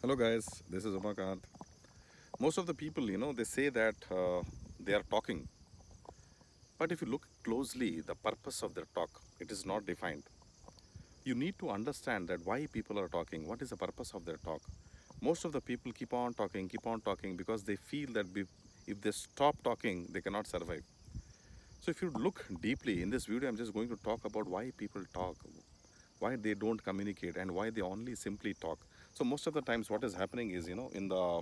Hello guys, this is Umakant. Most of the people, they say that they are talking, but if you look closely, the purpose of their talk, it is not defined. You need to understand that why people are talking, what is the purpose of their talk. Most of the people keep on talking because they feel that if they stop talking, they cannot survive. So if you look deeply in this video, I'm just going to talk about why people talk, why they don't communicate, and why they only simply talk. So most of the times what is happening is, in the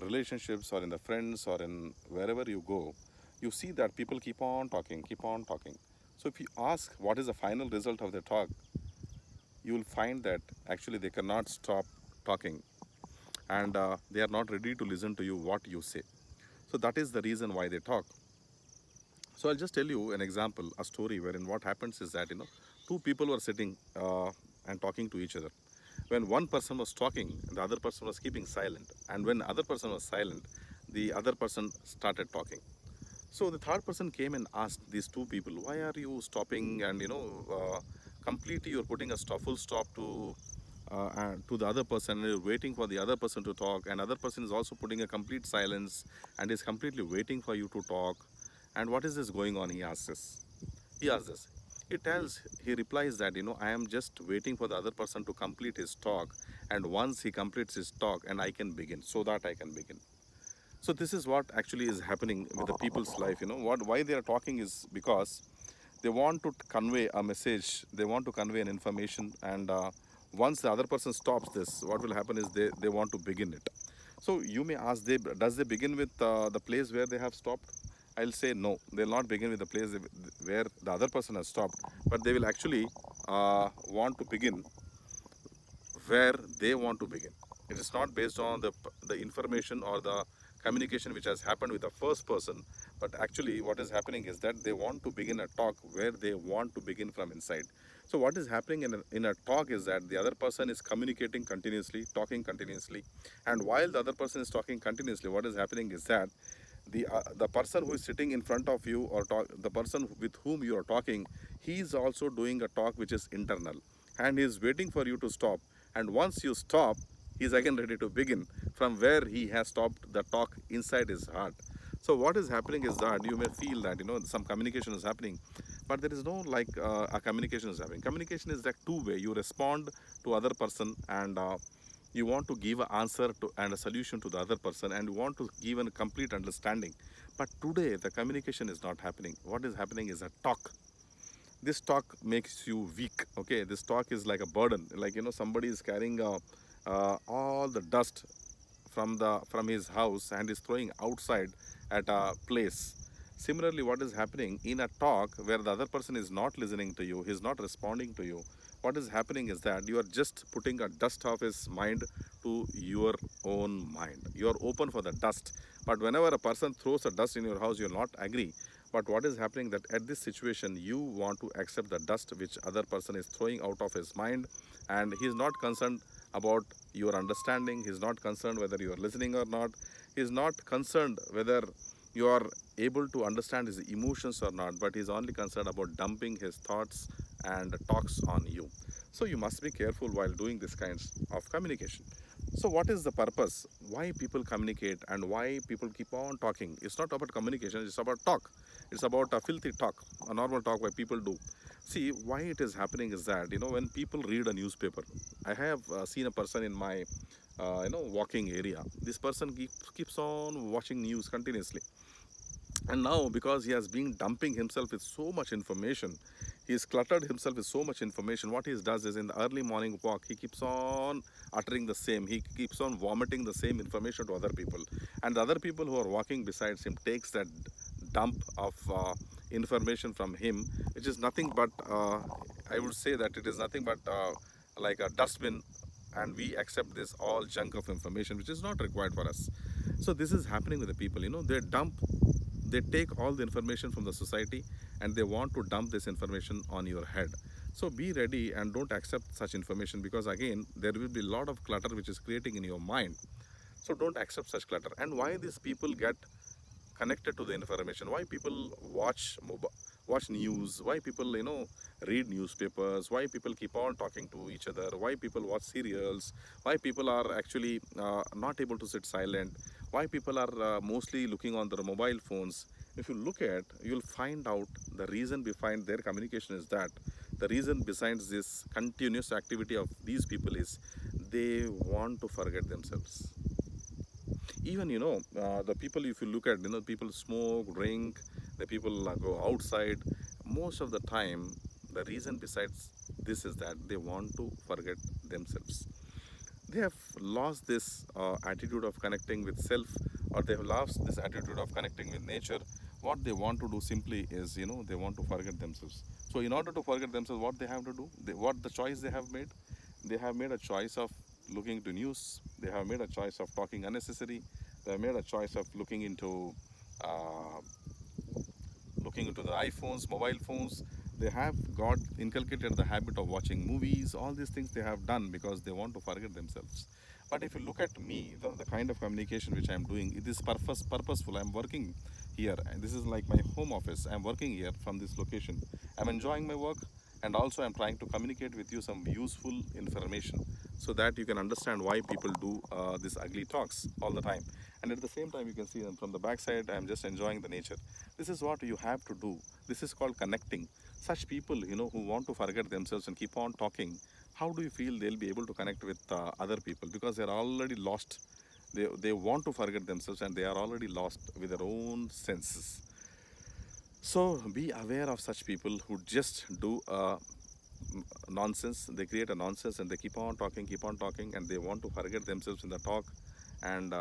relationships or in the friends or in wherever you go, you see that people keep on talking. So if you ask what is the final result of their talk, you will find that actually they cannot stop talking, and they are not ready to listen to you what you say. So that is the reason why they talk. So I'll just tell you an example, a story wherein what happens is that two people were sitting and talking to each other. When one person was talking, the other person was keeping silent, and when the other person was silent, the other person started talking. So the third person came and asked these two people, "Why are you stopping?" And completely you're putting a full stop to the other person, and you're waiting for the other person to talk, and other person is also putting a complete silence and is completely waiting for you to talk. And what is this going on? He asks this. He replies that, I am just waiting for the other person to complete his talk, and once he completes his talk, and I can begin, so that I can begin. So this is what actually is happening with the people's life. Why they are talking is because they want to convey a message, they want to convey an information, and once the other person stops this, what will happen is they want to begin it. So you may ask, does they begin with the place where they have stopped? I'll say no, they'll not begin with the place where the other person has stopped, but they will actually want to begin where they want to begin. It is not based on the information or the communication which has happened with the first person, but actually what is happening is that they want to begin a talk where they want to begin from inside. So what is happening in a talk is that the other person is communicating continuously, talking continuously, and while the other person is talking continuously, what is happening is that the person who is sitting in front of you, or the person with whom you are talking, he is also doing a talk which is internal, and he is waiting for you to stop. And once you stop, he is again ready to begin from where he has stopped the talk inside his heart. So what is happening is that you may feel that some communication is happening, but there is no like a communication is happening. Communication is like two-way. You respond to other person, and you want to give an answer to and a solution to the other person, and you want to give a complete understanding. But today the communication is not happening. What is happening is a talk. This talk makes you weak. Okay, this talk is like a burden, like somebody is carrying all the dust from his house and is throwing outside at a place. Similarly, what is happening in a talk where the other person is not listening to you, he's not responding to you, what is happening is that you are just putting a dust of his mind to your own mind. You are open for the dust. But whenever a person throws a dust in your house, you'll not agree. But what is happening that at this situation, you want to accept the dust which other person is throwing out of his mind, and he is not concerned about your understanding. He is not concerned whether you are listening or not. He is not concerned whether you are able to understand his emotions or not, but he is only concerned about dumping his thoughts and talks on you. So you must be careful while doing this kinds of communication. So what is the purpose? Why people communicate and why people keep on talking? It's not about communication, it's about talk. It's about a filthy talk, a normal talk where people do. See, why it is happening is that, when people read a newspaper, I have seen a person in my, walking area. This person keeps on watching news continuously, and now because he has been dumping himself with so much information, he's cluttered himself with so much information. What he does is, in the early morning walk, he keeps on uttering the same, he keeps on vomiting the same information to other people, and the other people who are walking besides him takes that dump of information from him, which is nothing but I would say that it is nothing but like a dustbin, and we accept this all junk of information which is not required for us. So this is happening with the people. They take all the information from the society, and they want to dump this information on your head. So be ready and don't accept such information, because again there will be a lot of clutter which is creating in your mind. So don't accept such clutter. And why these people get connected to the information, why people watch news, why people, read newspapers, why people keep on talking to each other, why people watch serials, why people are actually not able to sit silent, why people are mostly looking on their mobile phones. If you look at, you'll find out the reason behind their communication is that the reason besides this continuous activity of these people is they want to forget themselves. Even the people, if you look at, people smoke, drink, the people go outside. Most of the time, the reason besides this is that they want to forget themselves. They have lost this attitude of connecting with self, or they have lost this attitude of connecting with nature. What they want to do simply is, they want to forget themselves. So in order to forget themselves, what they have to do, what the choice they have made a choice of looking to news. They have made a choice of talking unnecessary. They have made a choice of uh, looking into the iPhones, mobile phones. They have got inculcated the habit of watching movies. All these things they have done because they want to forget themselves. But if you look at me, the kind of communication which I'm doing, it is purposeful. I'm working here, and this is like my home office. I'm working here from this location. I'm enjoying my work, and also I'm trying to communicate with you some useful information so that you can understand why people do these ugly talks all the time. And at the same time, you can see them from the backside. I'm just enjoying the nature. This is what you have to do. This is called connecting. Such people, who want to forget themselves and keep on talking, how do you feel they'll be able to connect with other people? Because they're already lost. They want to forget themselves and they are already lost with their own senses. So be aware of such people who just do nonsense. They create a nonsense and they keep on talking, and they want to forget themselves in the talk, and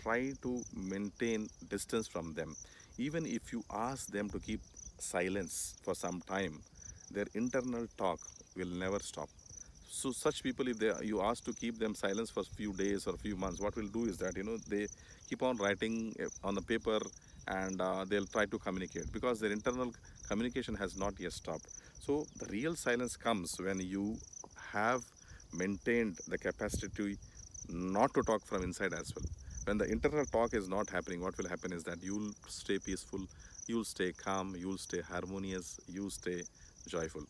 try to maintain distance from them. Even if you ask them to keep silence for some time, their internal talk will never stop. So such people, if you ask to keep them silence for a few days or a few months, what will do is that they keep on writing on the paper, and they'll try to communicate because their internal communication has not yet stopped. So the real silence comes when you have maintained the capacity not to talk from inside as well. When the internal talk is not happening, what will happen is that you'll stay peaceful, you'll stay calm, you'll stay harmonious, you'll stay joyful.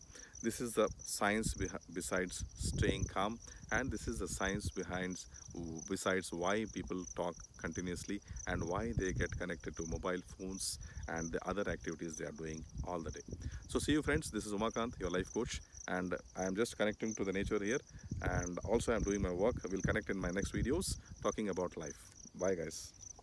This is the science besides staying calm, and this is the science behind besides why people talk continuously and why they get connected to mobile phones and the other activities they are doing all the day. So see you friends, this is Umakant, your life coach, and I am just connecting to the nature here, and also I'm doing my work. We'll connect in my next videos talking about life. Bye guys.